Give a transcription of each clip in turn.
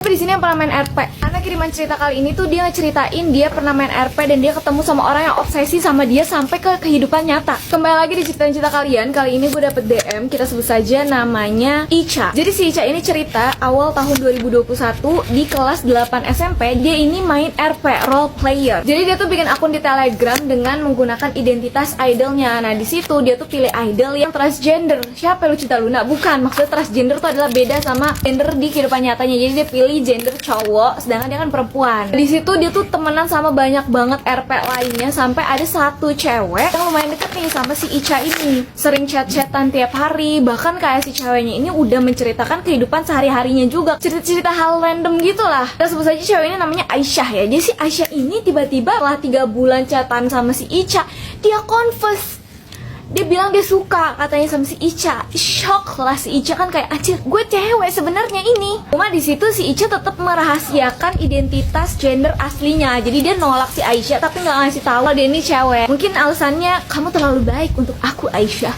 Tapi di sini yang pernah main RP. Karena kiriman cerita kali ini tuh dia ngeceritain dia pernah main RP dan dia ketemu sama orang yang obsesi sama dia sampai ke kehidupan nyata. Kembali lagi di cerita kalian. Kali ini gue dapet DM, kita sebut saja namanya Ica. Jadi si Ica ini cerita awal tahun 2021 di kelas 8 SMP dia ini main RP, role player. Jadi dia tuh bikin akun di Telegram dengan menggunakan identitas idolnya. Nah di situ dia tuh pilih idol yang transgender. Siapa Lucita Luna? Bukan, maksudnya transgender tuh adalah beda sama gender di kehidupan nyatanya. Jadi dia pilih gender cowok, sedangkan dia kan perempuan. Di situ dia tuh temenan sama banyak banget RP lainnya sampai ada satu cewek yang lumayan deket nih sama si Ica ini. Sering chat-chatan tiap hari, bahkan kayak si ceweknya ini udah menceritakan kehidupan sehari-harinya juga. Cerita-cerita hal random gitu lah. Kita sebut saja cewek ini namanya Aisyah ya. Jadi si Aisyah ini tiba-tiba setelah 3 bulan chatan sama si Ica, dia confess. Dia bilang dia suka katanya sama si Ica. Shock lah si Ica kan kayak anjir, gue cewek sebenarnya ini. Cuma di situ si Ica tetap merahasiakan identitas gender aslinya. Jadi dia nolak si Aisyah tapi nggak ngasih tahu dia ini cewek. Mungkin alasannya kamu terlalu baik untuk aku Aisyah.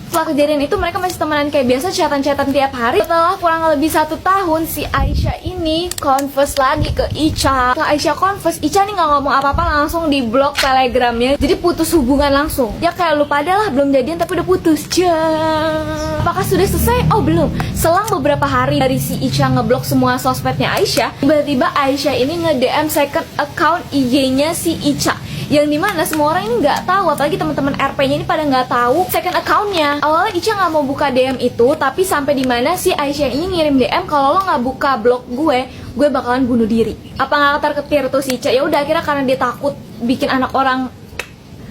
Setelah kejadian itu mereka masih temenan kayak biasa, chatan-chatan tiap hari. Setelah kurang lebih 1 tahun si Aisyah ini confess lagi ke Ica. Setelah Aisyah confess, Ica nih gak ngomong apa-apa, langsung di blok Telegramnya. Jadi putus hubungan langsung. Ya kayak lu pada lah belum jadian tapi udah putus. Apakah sudah selesai? Oh belum. Selang beberapa hari dari si Ica ngeblok semua sosmednya Aisyah, tiba-tiba Aisyah ini nge-DM second account IG-nya si Ica, yang dimana semua orang ini nggak tahu, apalagi teman-teman RP-nya ini pada nggak tahu second account-nya. Awalnya Ica nggak mau buka DM itu, tapi sampai dimana si Aisyah ini ngirim DM kalau lo nggak buka blog gue bakalan bunuh diri. Apa nggak ketar-ketir tuh si Ica? Ya udah akhirnya karena dia takut bikin anak orang.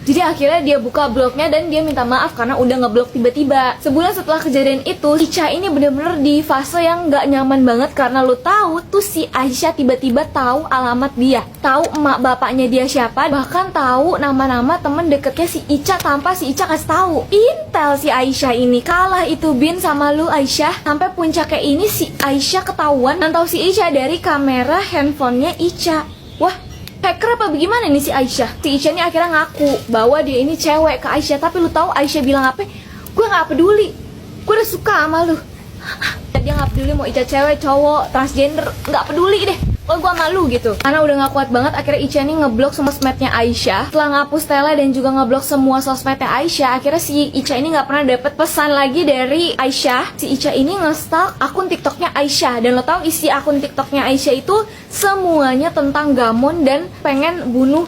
Jadi akhirnya dia buka blognya dan dia minta maaf karena udah ngeblok tiba-tiba. Sebulan setelah kejadian itu, Ica ini bener-bener di fase yang gak nyaman banget. Karena lu tahu tuh si Aisyah tiba-tiba tahu alamat dia, tahu emak bapaknya dia siapa, bahkan tahu nama-nama temen deketnya si Ica tanpa si Ica kasih tahu. Intel si Aisyah ini kalah itu Bin sama lu Aisyah. Sampai puncaknya ini si Aisyah ketahuan nantau si Ica dari kamera handphonenya Ica. Wah, hacker apa bagaimana nih si Aisyah? Si Ica ini akhirnya ngaku bahwa dia ini cewek ke Aisyah. Tapi lu tahu Aisyah bilang apa? Gue gak peduli, gue udah suka sama lu. Dia gak peduli mau Ica cewek, cowok, transgender, gak peduli deh. Oh gue malu gitu. Karena udah gak kuat banget, akhirnya Ica ini ngeblok semua sosmednya Aisyah. Setelah ngapus tele dan juga ngeblok semua sosmednya Aisyah, akhirnya si Ica ini gak pernah dapet pesan lagi dari Aisyah. Si Ica ini nge-stalk akun TikToknya Aisyah. Dan lo tau isi akun TikToknya Aisyah itu semuanya tentang gamon dan pengen bunuh.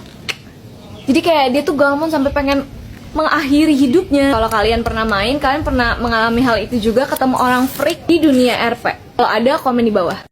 Jadi kayak dia tuh gamon sampai pengen mengakhiri hidupnya. Kalau kalian pernah main, kalian pernah mengalami hal itu juga, ketemu orang freak di dunia RP? Kalau ada, komen di bawah.